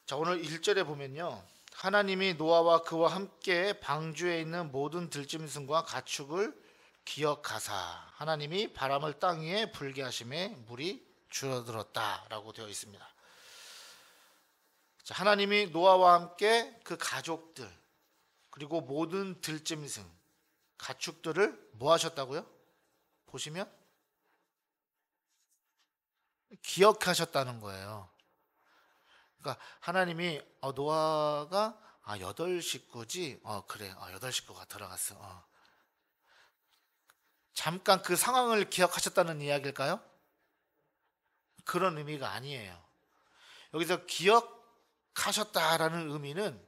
자, 오늘 1절에 보면요. 하나님이 노아와 그와 함께 방주에 있는 모든 들짐승과 가축을 기억하사 하나님이 바람을 땅 위에 불게 하심에 물이 줄어들었다라고 되어 있습니다. 자, 하나님이 노아와 함께 그 가족들 그리고 모든 들짐승 가축들을 뭐 하셨다고요? 보시면 기억하셨다는 거예요. 그러니까 하나님이 노아가 8식구지? 그래. 8식구가 들어갔어. 잠깐 그 상황을 기억하셨다는 이야기일까요? 그런 의미가 아니에요. 여기서 기억하셨다라는 의미는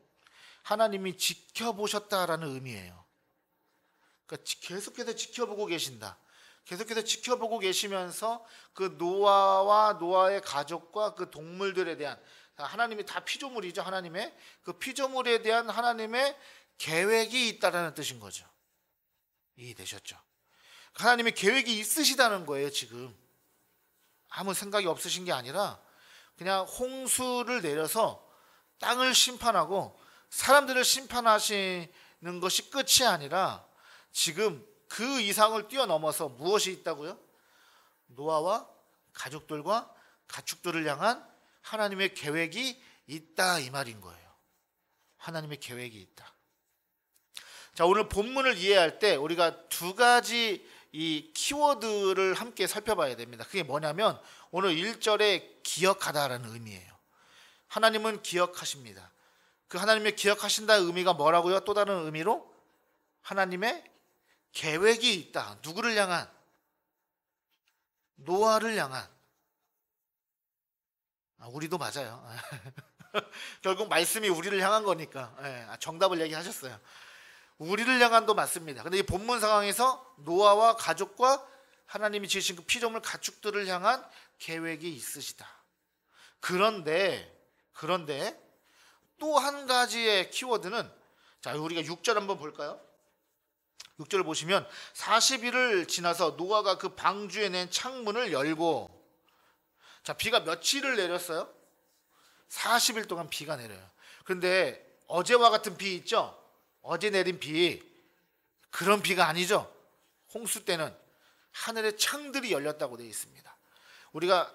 하나님이 지켜보셨다라는 의미예요. 그러니까 계속해서 지켜보고 계신다. 계속해서 지켜보고 계시면서 그 노아와 노아의 가족과 그 동물들에 대한 하나님이 다 피조물이죠. 하나님의 그 피조물에 대한 하나님의 계획이 있다라는 뜻인 거죠. 이해되셨죠? 하나님의 계획이 있으시다는 거예요. 지금 아무 생각이 없으신 게 아니라 그냥 홍수를 내려서 땅을 심판하고 사람들을 심판하시는 것이 끝이 아니라 지금 그 이상을 뛰어넘어서 무엇이 있다고요? 노아와 가족들과 가축들을 향한 하나님의 계획이 있다 이 말인 거예요. 하나님의 계획이 있다. 자, 오늘 본문을 이해할 때 우리가 두 가지 이 키워드를 함께 살펴봐야 됩니다. 그게 뭐냐면 오늘 1절에 기억하다라는 의미예요. 하나님은 기억하십니다. 그 하나님의 기억하신다의 의미가 뭐라고요? 또 다른 의미로 하나님의 계획이 있다. 누구를 향한? 노아를 향한. 우리도 맞아요. 결국 말씀이 우리를 향한 거니까 정답을 얘기하셨어요. 우리를 향한도 맞습니다. 근데 이 본문 상황에서 노아와 가족과 하나님이 지으신 그 피조물 가축들을 향한 계획이 있으시다. 그런데 또 한 가지의 키워드는, 자, 우리가 6절 한번 볼까요? 6절을 보시면 40일을 지나서 노아가 그 방주에 낸 창문을 열고, 자, 비가 며칠을 내렸어요? 40일 동안 비가 내려요. 그런데 어제와 같은 비 있죠? 어제 내린 비, 그런 비가 아니죠. 홍수 때는 하늘의 창들이 열렸다고 되어 있습니다. 우리가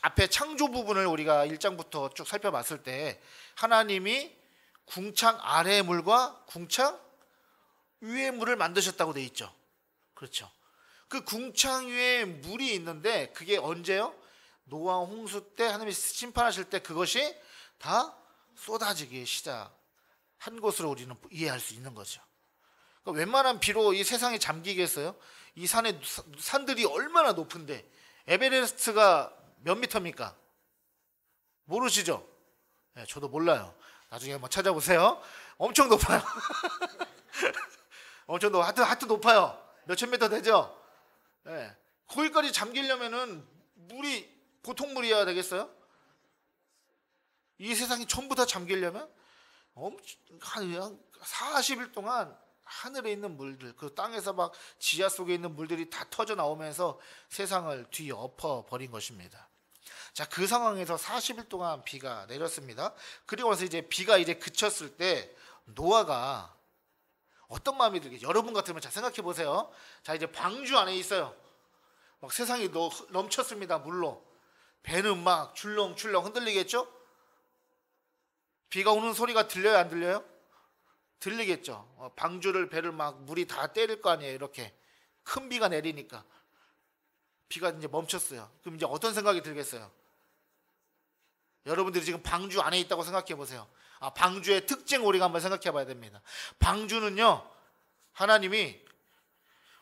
앞에 창조 부분을 우리가 1장부터 쭉 살펴봤을 때 하나님이 궁창 아래의 물과 궁창 위의 물을 만드셨다고 되어 있죠. 그렇죠. 그 궁창 위에 물이 있는데 그게 언제요? 노아 홍수 때 하나님이 심판하실 때 그것이 다 쏟아지기 시작한 것으로 우리는 이해할 수 있는 거죠. 그러니까 웬만한 비로 이 세상이 잠기겠어요? 이 산들이 얼마나 높은데 에베레스트가 몇 미터입니까? 모르시죠? 네, 저도 몰라요. 나중에 한번 찾아보세요. 엄청 높아요. 엄청 하여튼 높아요. 몇천 미터 되죠? 네. 거기까지 잠기려면은 물이 보통 물이어야 되겠어요? 이 세상이 전부 다 잠기려면 한 40일 동안 하늘에 있는 물들, 그 땅에서 막 지하 속에 있는 물들이 다 터져 나오면서 세상을 뒤엎어 버린 것입니다. 자, 그 상황에서 40일 동안 비가 내렸습니다. 그리고 나서 이제 비가 이제 그쳤을 때 노아가 어떤 마음이 들겠어요? 여러분 같으면 자, 생각해 보세요. 자, 이제 방주 안에 있어요. 막 세상이 넘쳤습니다. 물로. 배는 막 출렁출렁 흔들리겠죠? 비가 오는 소리가 들려요, 안 들려요? 들리겠죠. 방주를 배를 막 물이 다 때릴 거 아니에요. 이렇게 큰 비가 내리니까 비가 이제 멈췄어요. 그럼 이제 어떤 생각이 들겠어요? 여러분들이 지금 방주 안에 있다고 생각해 보세요. 방주의 특징 우리가 한번 생각해 봐야 됩니다. 방주는요, 하나님이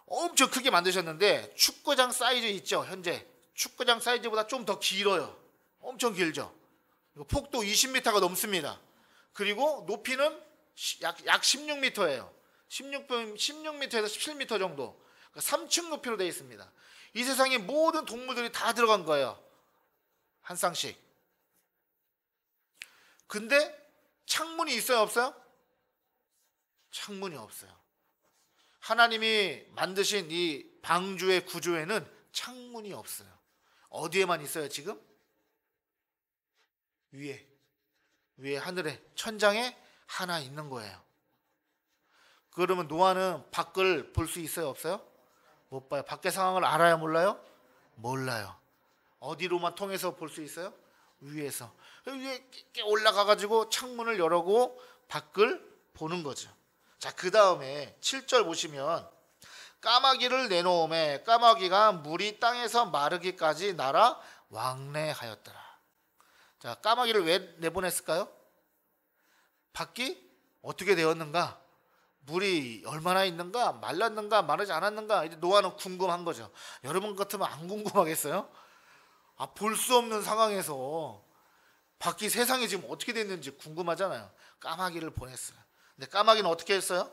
엄청 크게 만드셨는데 축구장 사이즈 있죠? 현재 축구장 사이즈보다 좀 더 길어요. 엄청 길죠? 폭도 20m가 넘습니다. 그리고 높이는 약 16m예요. 16m에서 17m 정도. 3층 높이로 되어 있습니다. 이 세상의 모든 동물들이 다 들어간 거예요. 한 쌍씩. 근데 창문이 있어요, 없어요? 창문이 없어요. 하나님이 만드신 이 방주의 구조에는 창문이 없어요. 어디에만 있어요, 지금? 위에. 위에 하늘에 천장에 하나 있는 거예요. 그러면 노아는 밖을 볼 수 있어요, 없어요? 못 봐요. 밖의 상황을 알아요, 몰라요? 몰라요. 어디로만 통해서 볼 수 있어요? 위에서. 위에 올라가 가지고 창문을 열고 밖을 보는 거죠. 자, 그 다음에 7절 보시면 까마귀를 내놓음에 까마귀가 물이 땅에서 마르기까지 날아 왕래하였더라. 자, 까마귀를 왜 내보냈을까요? 밖이 어떻게 되었는가? 물이 얼마나 있는가? 말랐는가? 마르지 않았는가? 이제 노아는 궁금한 거죠. 여러분 같으면 안 궁금하겠어요? 볼 수 없는 상황에서 밖이 세상이 지금 어떻게 됐는지 궁금하잖아요. 까마귀를 보냈어요. 근데 까마귀는 어떻게 했어요?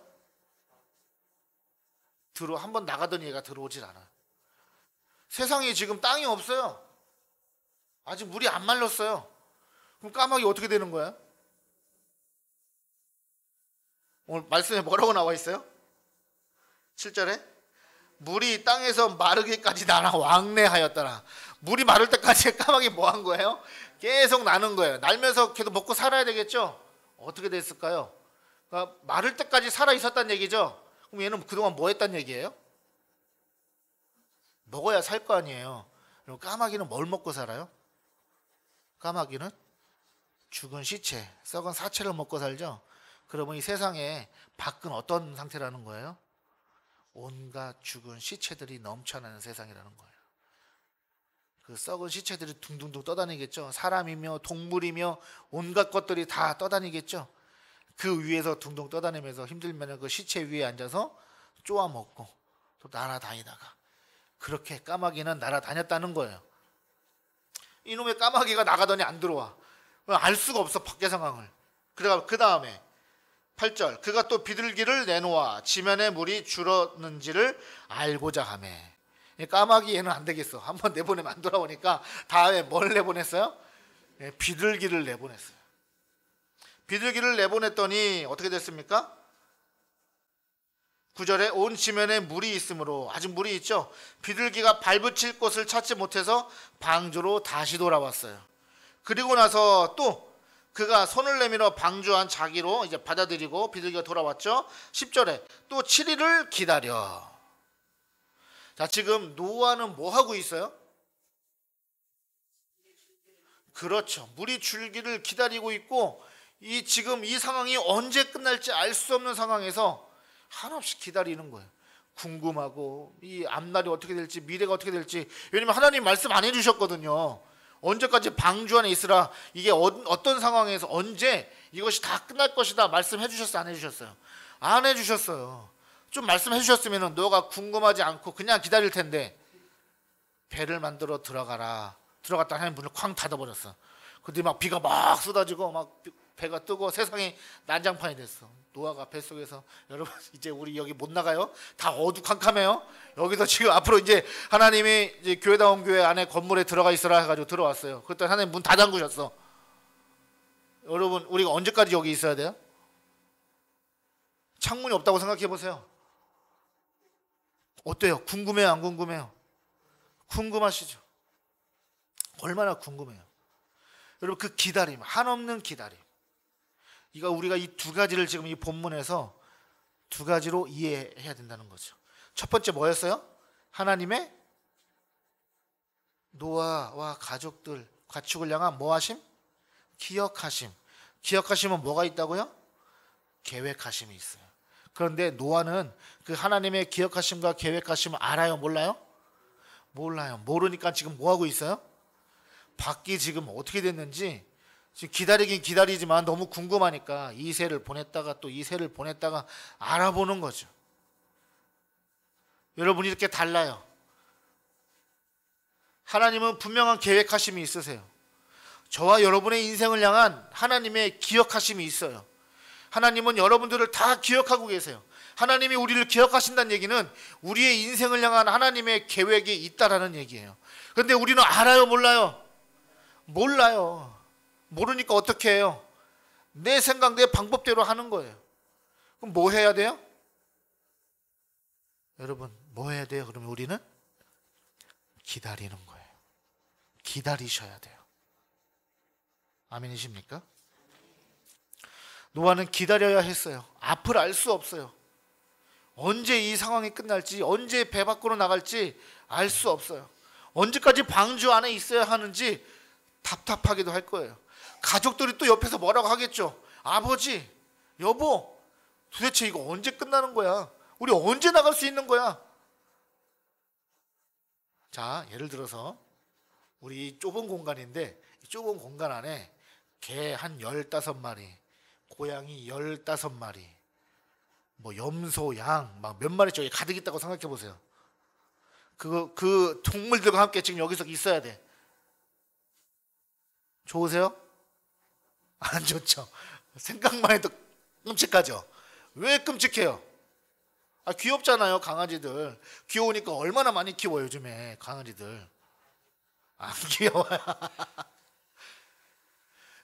한번 나가던 얘가 들어오질 않아요. 세상에 지금 땅이 없어요. 아직 물이 안 말랐어요. 그럼 까마귀 어떻게 되는 거야? 오늘 말씀에 뭐라고 나와 있어요? 7절에 물이 땅에서 마르기까지 날아 왕래하였더라. 물이 마를 때까지 까마귀 뭐 한 거예요? 계속 나는 거예요. 날면서 계속 먹고 살아야 되겠죠? 어떻게 됐을까요? 그러니까 마를 때까지 살아 있었다는 얘기죠? 그럼 얘는 그동안 뭐 했다는 얘기예요? 먹어야 살 거 아니에요. 그럼 까마귀는 뭘 먹고 살아요? 까마귀는 죽은 시체, 썩은 사체를 먹고 살죠? 그러면 이 세상에 밖은 어떤 상태라는 거예요? 온갖 죽은 시체들이 넘쳐나는 세상이라는 거예요. 그 썩은 시체들이 둥둥둥 떠다니겠죠. 사람이며 동물이며 온갖 것들이 다 떠다니겠죠. 그 위에서 둥둥 떠다니면서 힘들면 그 시체 위에 앉아서 쪼아 먹고 또 날아다니다가 그렇게 까마귀는 날아다녔다는 거예요. 이놈의 까마귀가 나가더니 안 들어와. 알 수가 없어, 밖의 상황을. 그래가 그 다음에 8절 그가 또 비둘기를 내놓아 지면에 물이 줄었는지를 알고자 하매. 까마귀 얘는 안 되겠어. 한번 내보내면 안 돌아오니까 다음에 뭘 내보냈어요? 비둘기를 내보냈어요. 비둘기를 내보냈더니 어떻게 됐습니까? 9절에 온 지면에 물이 있으므로, 아직 물이 있죠. 비둘기가 발붙일 곳을 찾지 못해서 방주로 다시 돌아왔어요. 그리고 나서 또 그가 손을 내밀어 방주한 자기로 이제 받아들이고 비둘기가 돌아왔죠. 10절에 또 7일을 기다려. 자, 지금 노아는 뭐 하고 있어요? 그렇죠. 물이 줄기를 기다리고 있고, 지금 이 상황이 언제 끝날지 알 수 없는 상황에서 한없이 기다리는 거예요. 궁금하고 이 앞날이 어떻게 될지, 미래가 어떻게 될지. 왜냐면 하나님 말씀 안 해주셨거든요. 언제까지 방주 안에 있으라. 이게 어떤 상황에서 언제 이것이 다 끝날 것이다 말씀해 주셨어요, 안 해주셨어요? 안 해주셨어요. 좀 말씀해 주셨으면 너가 궁금하지 않고 그냥 기다릴 텐데. 배를 만들어 들어가라. 들어갔다 하나님 문을 쾅 닫아버렸어. 근데 막 비가 막 쏟아지고 막 배가 뜨고 세상이 난장판이 됐어. 노아가 뱃속에서, 여러분 이제 우리 여기 못 나가요? 다 어두컴컴해요. 여기서 지금 앞으로 이제 하나님이 이제 교회다운 교회 안에 건물에 들어가 있으라 해가지고 들어왔어요. 그때 하나님 문 다 잠그셨어. 여러분 우리가 언제까지 여기 있어야 돼요? 창문이 없다고 생각해 보세요. 어때요? 궁금해요, 안 궁금해요? 궁금하시죠? 얼마나 궁금해요. 여러분 그 기다림, 한없는 기다림, 이거 우리가 이 두 가지를 지금 이 본문에서 두 가지로 이해해야 된다는 거죠. 첫 번째 뭐였어요? 하나님의 노아와 가족들, 가축을 향한 뭐하심? 기억하심. 기억하심은 뭐가 있다고요? 계획하심이 있어요. 그런데 노아는 그 하나님의 기억하심과 계획하심을 알아요, 몰라요? 몰라요. 모르니까 지금 뭐하고 있어요? 밖이 지금 어떻게 됐는지 지금 기다리긴 기다리지만 너무 궁금하니까 이 세를 보냈다가 또 이 세를 보냈다가 알아보는 거죠. 여러분 이렇게 달라요. 하나님은 분명한 계획하심이 있으세요. 저와 여러분의 인생을 향한 하나님의 기억하심이 있어요. 하나님은 여러분들을 다 기억하고 계세요. 하나님이 우리를 기억하신다는 얘기는 우리의 인생을 향한 하나님의 계획이 있다라는 얘기예요. 그런데 우리는 알아요, 몰라요? 몰라요. 모르니까 어떻게 해요? 내 생각, 내 방법대로 하는 거예요. 그럼 뭐 해야 돼요? 여러분 뭐 해야 돼요? 그러면 우리는 기다리는 거예요. 기다리셔야 돼요. 아멘이십니까? 노아는 기다려야 했어요. 앞을 알 수 없어요. 언제 이 상황이 끝날지, 언제 배 밖으로 나갈지 알 수 없어요. 언제까지 방주 안에 있어야 하는지 답답하기도 할 거예요. 가족들이 또 옆에서 뭐라고 하겠죠. 아버지, 여보, 도대체 이거 언제 끝나는 거야? 우리 언제 나갈 수 있는 거야? 자, 예를 들어서 우리 좁은 공간인데 이 좁은 공간 안에 개 한 15마리, 고양이 15마리, 뭐 염소, 양 막 몇 마리 저기 가득 있다고 생각해 보세요. 그 동물들과 함께 지금 여기서 있어야 돼. 좋으세요? 안 좋죠. 생각만 해도 끔찍하죠. 왜 끔찍해요? 귀엽잖아요. 강아지들 귀여우니까 얼마나 많이 키워요. 요즘에 강아지들 안 귀여워요.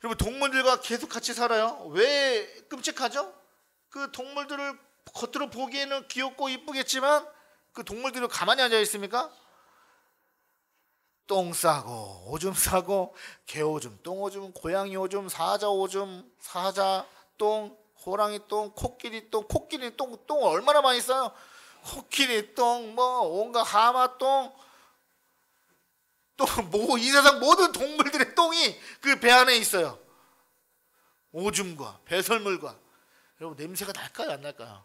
여러분, 동물들과 계속 같이 살아요. 왜 끔찍하죠? 그 동물들을 겉으로 보기에는 귀엽고 이쁘겠지만 그 동물들이 가만히 앉아 있습니까? 똥 싸고 오줌 싸고, 개 오줌, 똥 오줌, 고양이 오줌, 사자 오줌, 사자 똥, 호랑이 똥, 코끼리 똥, 코끼리 똥 얼마나 많이 싸요? 코끼리 똥, 뭐 온갖 하마 똥, 또 뭐 이 세상 모든 동물들의 똥이 그 배 안에 있어요. 오줌과 배설물과. 여러분, 냄새가 날까요, 안 날까요?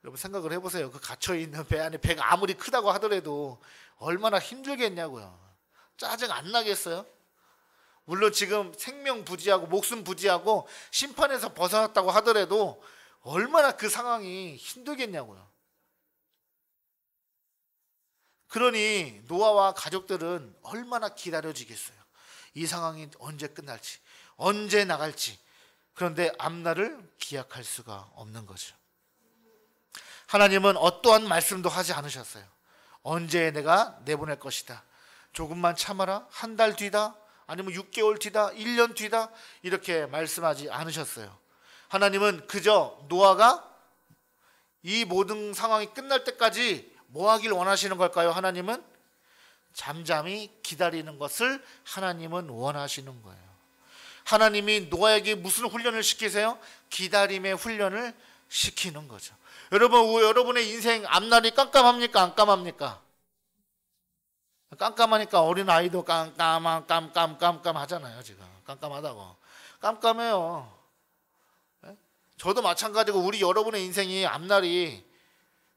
여러분, 생각을 해보세요. 그 갇혀있는 배 안에, 배가 아무리 크다고 하더라도 얼마나 힘들겠냐고요. 짜증 안 나겠어요? 물론 지금 생명 부지하고 목숨 부지하고 심판에서 벗어났다고 하더라도 얼마나 그 상황이 힘들겠냐고요. 그러니 노아와 가족들은 얼마나 기다려지겠어요. 이 상황이 언제 끝날지, 언제 나갈지. 그런데 앞날을 기약할 수가 없는 거죠. 하나님은 어떠한 말씀도 하지 않으셨어요. 언제 내가 내보낼 것이다, 조금만 참아라, 한 달 뒤다, 아니면 6개월 뒤다, 1년 뒤다, 이렇게 말씀하지 않으셨어요. 하나님은 그저 노아가 이 모든 상황이 끝날 때까지 뭐 하길 원하시는 걸까요? 하나님은 잠잠히 기다리는 것을 하나님은 원하시는 거예요. 하나님이 노아에게 무슨 훈련을 시키세요? 기다림의 훈련을 시키는 거죠. 여러분, 여러분의 인생 앞날이 깜깜합니까? 안 깜합니까? 깜깜하니까 어린 아이도 깜깜하잖아요. 지금 깜깜하다고. 깜깜해요. 저도 마찬가지고 우리 여러분의 인생이 앞날이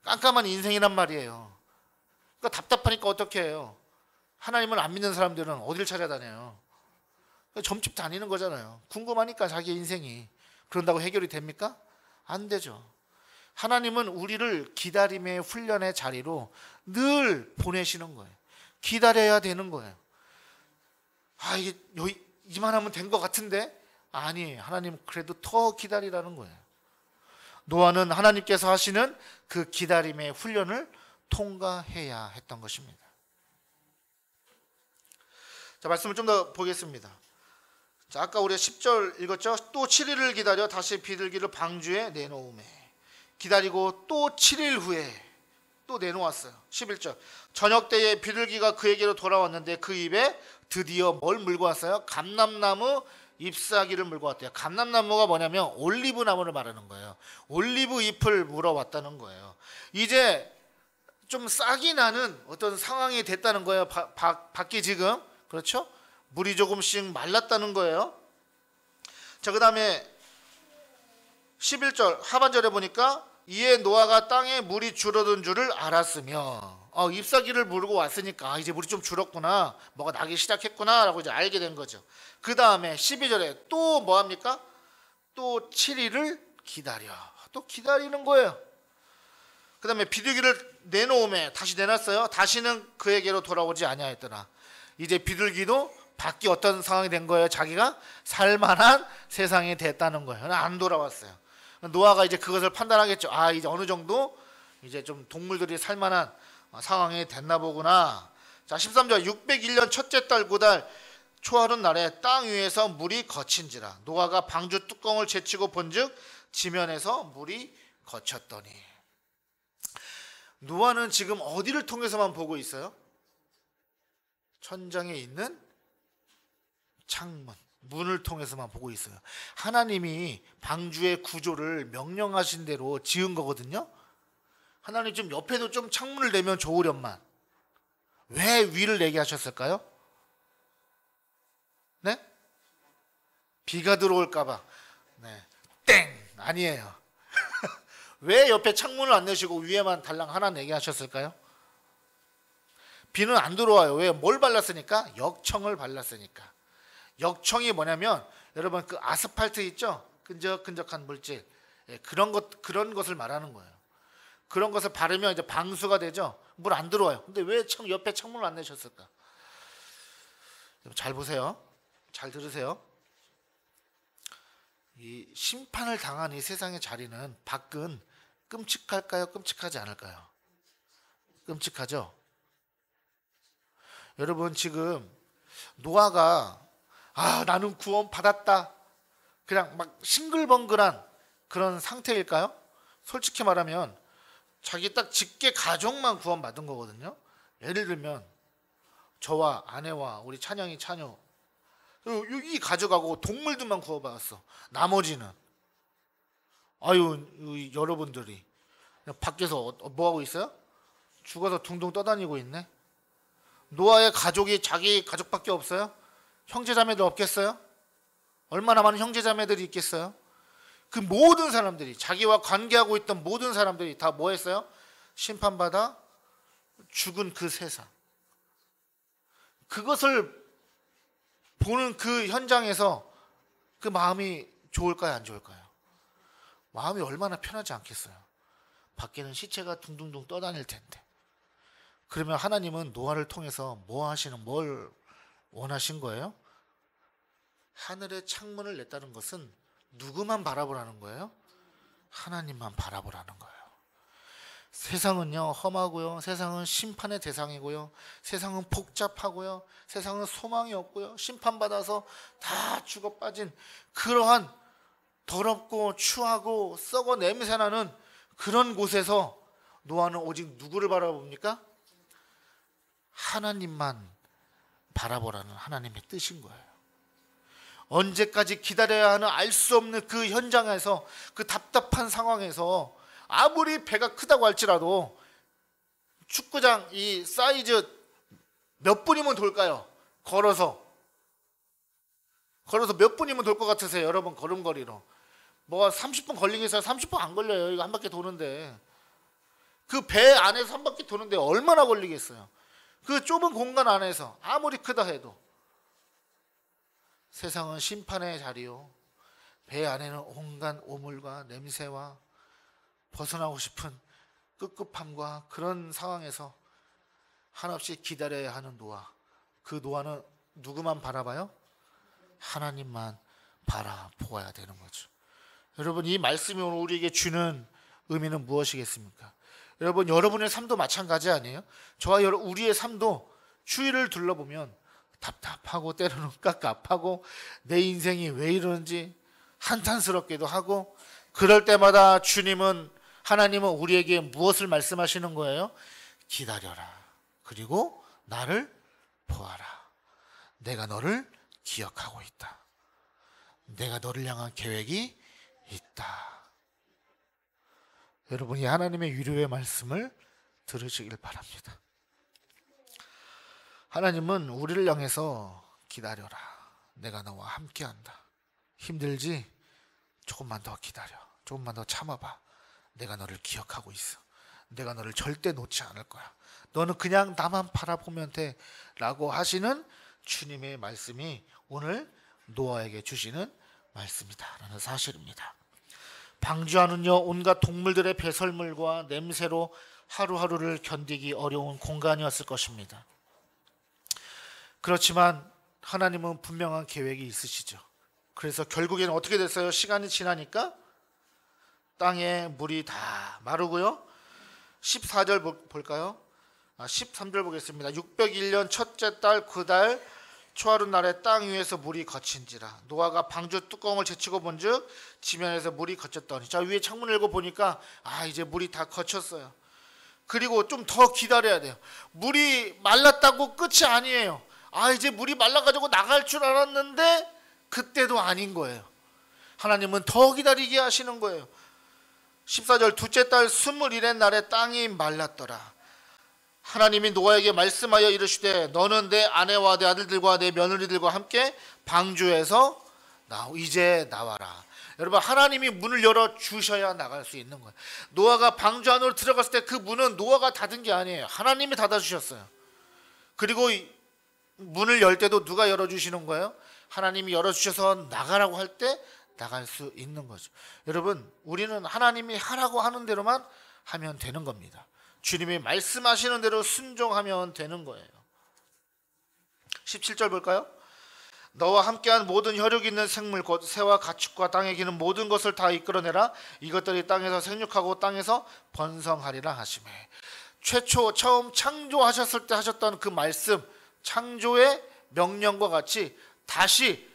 깜깜한 인생이란 말이에요. 그러니까 답답하니까 어떻게 해요? 하나님을 안 믿는 사람들은 어딜 찾아다녀요? 점집 다니는 거잖아요. 궁금하니까 자기 인생이. 그런다고 해결이 됩니까? 안 되죠. 하나님은 우리를 기다림의 훈련의 자리로 늘 보내시는 거예요. 기다려야 되는 거예요. 이게 이만하면 된 것 같은데? 아니, 하나님 그래도 더 기다리라는 거예요. 노아는 하나님께서 하시는 그 기다림의 훈련을 통과해야 했던 것입니다. 자, 말씀을 좀 더 보겠습니다. 자, 아까 우리가 10절 읽었죠? 또 7일을 기다려 다시 비둘기를 방주에 내놓음에. 기다리고 또 7일 후에 또 내놓았어요. 11절. 저녁 때에 비둘기가 그에게로 돌아왔는데 그 입에 드디어 뭘 물고 왔어요? 감람나무 잎사귀를 물고 왔대요. 감람나무가 뭐냐면 올리브 나무를 말하는 거예요. 올리브 잎을 물어왔다는 거예요. 이제 좀 싹이 나는 어떤 상황이 됐다는 거예요. 밖이 지금. 그렇죠? 물이 조금씩 말랐다는 거예요. 자, 그 다음에 11절 하반절에 보니까 이에 노아가 땅에 물이 줄어든 줄을 알았으며, 잎사귀를 물고 왔으니까 이제 물이 좀 줄었구나, 뭐가 나기 시작했구나 라고 이제 알게 된 거죠. 그 다음에 12절에 또 뭐합니까? 또 7일을 기다려. 또 기다리는 거예요. 그 다음에 비둘기를 내놓음에 다시 내놨어요. 다시는 그에게로 돌아오지 아니하였더라. 이제 비둘기도 밖이 어떤 상황이 된 거예요? 자기가 살만한 세상이 됐다는 거예요. 안 돌아왔어요. 노아가 이제 그것을 판단하겠죠. 이제 어느 정도 이제 좀 동물들이 살만한 상황이 됐나 보구나. 자, 13절 601년 첫째 달 그달 초하룻 날에 땅 위에서 물이 거친지라. 노아가 방주 뚜껑을 제치고 본즉 지면에서 물이 거쳤더니. 노아는 지금 어디를 통해서만 보고 있어요? 천장에 있는 창문, 문을 통해서만 보고 있어요. 하나님이 방주의 구조를 명령하신 대로 지은 거거든요. 하나님 좀 옆에도 좀 창문을 내면 좋으련만 왜 위를 내게 하셨을까요? 네? 비가 들어올까 봐. 네. 땡! 아니에요. 왜 옆에 창문을 안 내시고 위에만 달랑 하나 내게 하셨을까요? 비는 안 들어와요. 왜? 뭘 발랐으니까? 역청을 발랐으니까. 역청이 뭐냐면 여러분 그 아스팔트 있죠? 끈적끈적한 물질. 예, 그런 것을 말하는 거예요. 그런 것을 바르면 이제 방수가 되죠. 물 안 들어와요. 근데 왜 옆에 창문을 안 내셨을까? 잘 보세요. 잘 들으세요. 이 심판을 당한 이 세상의 자리는 밖은 끔찍할까요? 끔찍하지 않을까요? 끔찍하죠. 여러분 지금 노아가 나는 구원 받았다 그냥 막 싱글벙글한 그런 상태일까요? 솔직히 말하면 자기 딱 직계 가족만 구원받은 거거든요. 예를 들면 저와 아내와 우리 찬영이 찬요 이 가족하고 동물들만 구원받았어. 나머지는 여러분들이 밖에서 뭐 하고 있어요? 죽어서 둥둥 떠다니고 있네. 노아의 가족이 자기 가족밖에 없어요? 형제자매들 없겠어요? 얼마나 많은 형제자매들이 있겠어요? 그 모든 사람들이 자기와 관계하고 있던 모든 사람들이 다 뭐 했어요? 심판받아 죽은 그 세상. 그것을 보는 그 현장에서 그 마음이 좋을까요? 안 좋을까요? 마음이 얼마나 편하지 않겠어요? 밖에는 시체가 둥둥둥 떠다닐 텐데. 그러면 하나님은 노아를 통해서 뭘 원하신 거예요? 하늘의 창문을 냈다는 것은 누구만 바라보라는 거예요? 하나님만 바라보라는 거예요. 세상은요 험하고요. 세상은 심판의 대상이고요. 세상은 복잡하고요. 세상은 소망이 없고요. 심판받아서 다 죽어 빠진 그러한 더럽고 추하고 썩어 냄새나는 그런 곳에서 노아는 오직 누구를 바라봅니까? 하나님만 바라보라는 하나님의 뜻인 거예요. 언제까지 기다려야 하는 알 수 없는 그 현장에서 그 답답한 상황에서 아무리 배가 크다고 할지라도 축구장 이 사이즈 몇 분이면 돌까요? 걸어서 몇 분이면 돌 것 같으세요? 여러분 걸음걸이로 뭐가 30분 걸리겠어요? 30분 안 걸려요. 이거 한 바퀴 도는데 그 배 안에서 한 바퀴 도는데 얼마나 걸리겠어요? 그 좁은 공간 안에서 아무리 크다 해도. 세상은 심판의 자리요. 배 안에는 온갖 오물과 냄새와 벗어나고 싶은 꿉꿉함과 그런 상황에서 한없이 기다려야 하는 노아. 그 노아는 누구만 바라봐요? 하나님만 바라보아야 되는 거죠. 여러분 이 말씀이 오늘 우리에게 주는 의미는 무엇이겠습니까? 여러분 여러분의 삶도 마찬가지 아니에요? 저와 우리의 삶도 주위를 둘러보면 답답하고 때로는 깝깝하고 내 인생이 왜 이러는지 한탄스럽기도 하고 그럴 때마다 하나님은 우리에게 무엇을 말씀하시는 거예요? 기다려라. 그리고 나를 보아라. 내가 너를 기억하고 있다. 내가 너를 향한 계획이 있다. 여러분이 하나님의 위로의 말씀을 들으시길 바랍니다. 하나님은 우리를 향해서 기다려라. 내가 너와 함께한다. 힘들지? 조금만 더 기다려. 조금만 더 참아봐. 내가 너를 기억하고 있어. 내가 너를 절대 놓지 않을 거야. 너는 그냥 나만 바라보면 돼. 라고 하시는 주님의 말씀이 오늘 노아에게 주시는 말씀이다 라는 사실입니다. 방주하는요 온갖 동물들의 배설물과 냄새로 하루하루를 견디기 어려운 공간이었을 것입니다. 그렇지만 하나님은 분명한 계획이 있으시죠. 그래서 결국에는 어떻게 됐어요? 시간이 지나니까 땅에 물이 다 마르고요. 14절 볼까요? 13절 보겠습니다. 601년 첫째 달 그 달 초하루 날에 땅 위에서 물이 거친지라. 노아가 방주 뚜껑을 제치고 본즉 지면에서 물이 거쳤더니. 자, 위에 창문을 열고 보니까 이제 물이 다 거쳤어요. 그리고 좀 더 기다려야 돼요. 물이 말랐다고 끝이 아니에요. 이제 물이 말라가지고 나갈 줄 알았는데 그때도 아닌 거예요. 하나님은 더 기다리게 하시는 거예요. 14절 둘째 달 21의 날에 땅이 말랐더라. 하나님이 노아에게 말씀하여 이르시되 너는 내 아내와 내 아들들과 내 며느리들과 함께 방주에서 이제 나와라. 여러분, 하나님이 문을 열어 주셔야 나갈 수 있는 거예요. 노아가 방주 안으로 들어갔을 때 그 문은 노아가 닫은 게 아니에요. 하나님이 닫아 주셨어요. 그리고 문을 열 때도 누가 열어 주시는 거예요? 하나님이 열어 주셔서 나가라고 할 때 나갈 수 있는 거죠. 여러분, 우리는 하나님이 하라고 하는 대로만 하면 되는 겁니다. 주님이 말씀하시는 대로 순종하면 되는 거예요. 17절 볼까요? 너와 함께한 모든 혈육 있는 생물 곧 새와 가축과 땅에 기는 모든 것을 다 이끌어내라. 이것들이 땅에서 생육하고 땅에서 번성하리라 하시매. 처음 창조하셨을 때 하셨던 그 말씀, 창조의 명령과 같이 다시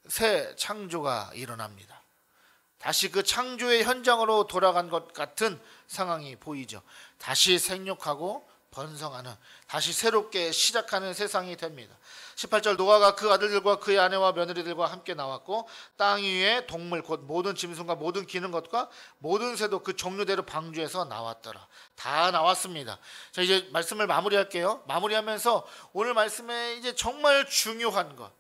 새 창조가 일어납니다. 다시 그 창조의 현장으로 돌아간 것 같은 상황이 보이죠. 다시 생육하고 번성하는, 다시 새롭게 시작하는 세상이 됩니다. 18절 노아가 그 아들들과 그의 아내와 며느리들과 함께 나왔고 땅 위에 동물 곧 모든 짐승과 모든 기는 것과 모든 새도 그 종류대로 방주에서 나왔더라. 다 나왔습니다. 자, 이제 말씀을 마무리할게요. 마무리하면서 오늘 말씀에 이제 정말 중요한 것,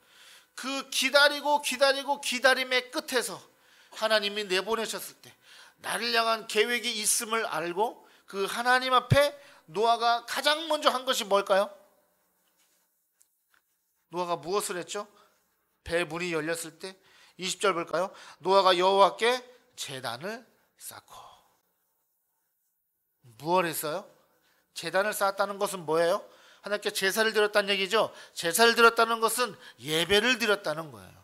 그 기다림의 끝에서 하나님이 내보내셨을 때 나를 향한 계획이 있음을 알고 그 하나님 앞에 노아가 가장 먼저 한 것이 뭘까요? 노아가 무엇을 했죠? 배 문이 열렸을 때 20절 볼까요? 노아가 여호와께 제단을 쌓고. 무엇을 했어요? 제단을 쌓았다는 것은 뭐예요? 하나님께 제사를 드렸다는 얘기죠. 제사를 드렸다는 것은 예배를 드렸다는 거예요.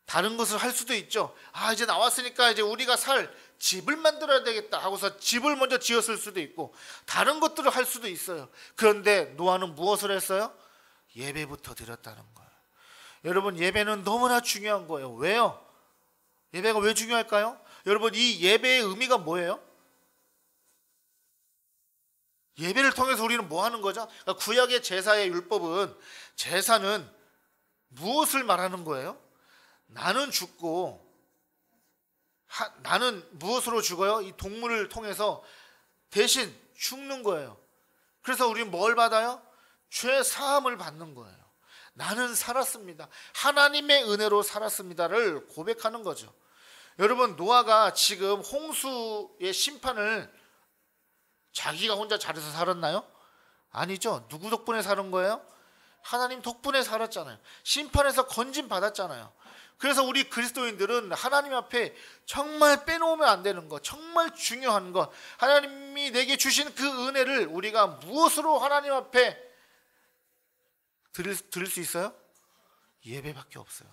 다른 것을 할 수도 있죠. 이제 나왔으니까 이제 우리가 살 집을 만들어야 되겠다 하고서 집을 먼저 지었을 수도 있고 다른 것들을 할 수도 있어요. 그런데 노아는 무엇을 했어요? 예배부터 드렸다는 거예요. 여러분, 예배는 너무나 중요한 거예요. 왜요? 예배가 왜 중요할까요? 여러분, 이 예배의 의미가 뭐예요? 예배를 통해서 우리는 뭐 하는 거죠? 그러니까 구약의 제사의 율법은, 제사는 무엇을 말하는 거예요? 나는 죽고, 나는 무엇으로 죽어요? 이 동물을 통해서 대신 죽는 거예요. 그래서 우리는 뭘 받아요? 죄 사함을 받는 거예요. 나는 살았습니다. 하나님의 은혜로 살았습니다를 고백하는 거죠. 여러분, 노아가 지금 홍수의 심판을 자기가 혼자 잘해서 살았나요? 아니죠. 누구 덕분에 사는 거예요? 하나님 덕분에 살았잖아요. 심판에서 건진 받았잖아요. 그래서 우리 그리스도인들은 하나님 앞에 정말 빼놓으면 안 되는 것, 정말 중요한 것, 하나님이 내게 주신 그 은혜를 우리가 무엇으로 하나님 앞에 드릴 수 있어요? 예배밖에 없어요.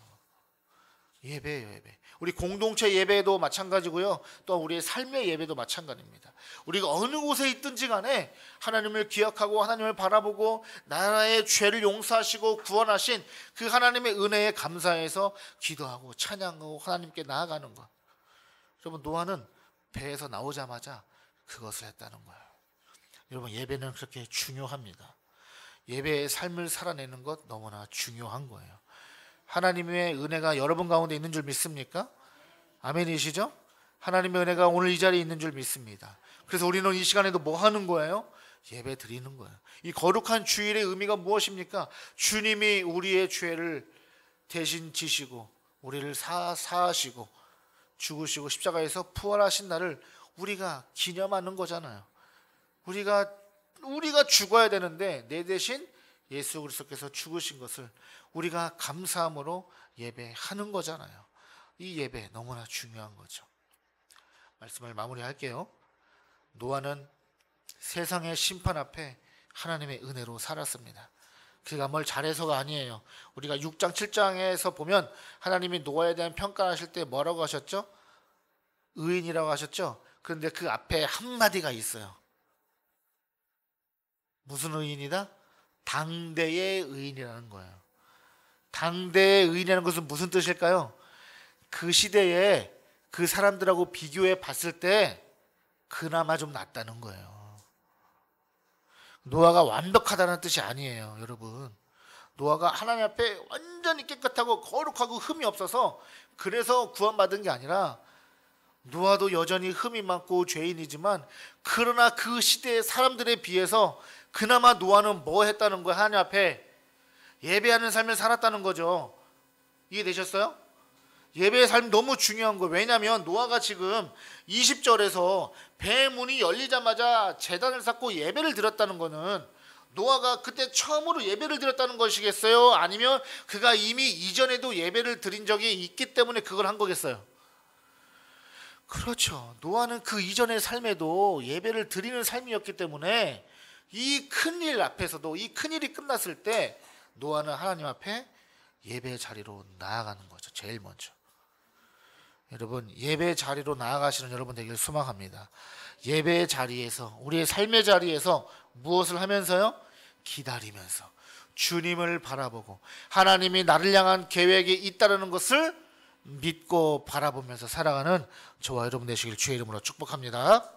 예배예요, 예배. 우리 공동체 예배도 마찬가지고요. 또 우리의 삶의 예배도 마찬가지입니다. 우리가 어느 곳에 있든지 간에 하나님을 기억하고 하나님을 바라보고 나라의 죄를 용서하시고 구원하신 그 하나님의 은혜에 감사해서 기도하고 찬양하고 하나님께 나아가는 것. 여러분, 노아는 배에서 나오자마자 그것을 했다는 거예요. 여러분, 예배는 그렇게 중요합니다. 예배의 삶을 살아내는 것 너무나 중요한 거예요. 하나님의 은혜가 여러분 가운데 있는 줄 믿습니까? 아멘이시죠? 하나님의 은혜가 오늘 이 자리에 있는 줄 믿습니다. 그래서 우리는 이 시간에도 뭐 하는 거예요? 예배 드리는 거예요. 이 거룩한 주일의 의미가 무엇입니까? 주님이 우리의 죄를 대신 지시고 우리를 사하시고 죽으시고 십자가에서 부활하신 날을 우리가 기념하는 거잖아요. 우리가 죽어야 되는데 내 대신 예수 그리스도께서 죽으신 것을 우리가 감사함으로 예배하는 거잖아요. 이 예배 너무나 중요한 거죠. 말씀을 마무리할게요. 노아는 세상의 심판 앞에 하나님의 은혜로 살았습니다. 그가 뭘 잘해서가 아니에요. 우리가 6장 7장에서 보면 하나님이 노아에 대한 평가하실 때 뭐라고 하셨죠? 의인이라고 하셨죠? 그런데 그 앞에 한마디가 있어요. 무슨 의인이다? 당대의 의인이라는 거예요. 당대의 의인이라는 것은 무슨 뜻일까요? 그 시대에 그 사람들하고 비교해 봤을 때 그나마 좀 낫다는 거예요. 노아가 완벽하다는 뜻이 아니에요, 여러분. 노아가 하나님 앞에 완전히 깨끗하고 거룩하고 흠이 없어서 그래서 구원받은 게 아니라 노아도 여전히 흠이 많고 죄인이지만 그러나 그 시대의 사람들에 비해서 그나마 노아는 뭐 했다는 거야? 하나님 앞에 예배하는 삶을 살았다는 거죠. 이해되셨어요? 예배의 삶이 너무 중요한 거예요. 왜냐하면 노아가 지금 20절에서 배 문이 열리자마자 제단을 쌓고 예배를 드렸다는 거는 노아가 그때 처음으로 예배를 드렸다는 것이겠어요? 아니면 그가 이미 이전에도 예배를 드린 적이 있기 때문에 그걸 한 거겠어요? 그렇죠. 노아는 그 이전의 삶에도 예배를 드리는 삶이었기 때문에 이 큰일 앞에서도 이 큰일이 끝났을 때 노아는 하나님 앞에 예배 자리로 나아가는 거죠. 제일 먼저. 여러분, 예배 자리로 나아가시는 여러분 되길 소망합니다. 예배의 자리에서, 우리의 삶의 자리에서 무엇을 하면서요? 기다리면서 주님을 바라보고 하나님이 나를 향한 계획이 있다는 것을 믿고 바라보면서 살아가는 저와 여러분 되시길 주의 이름으로 축복합니다.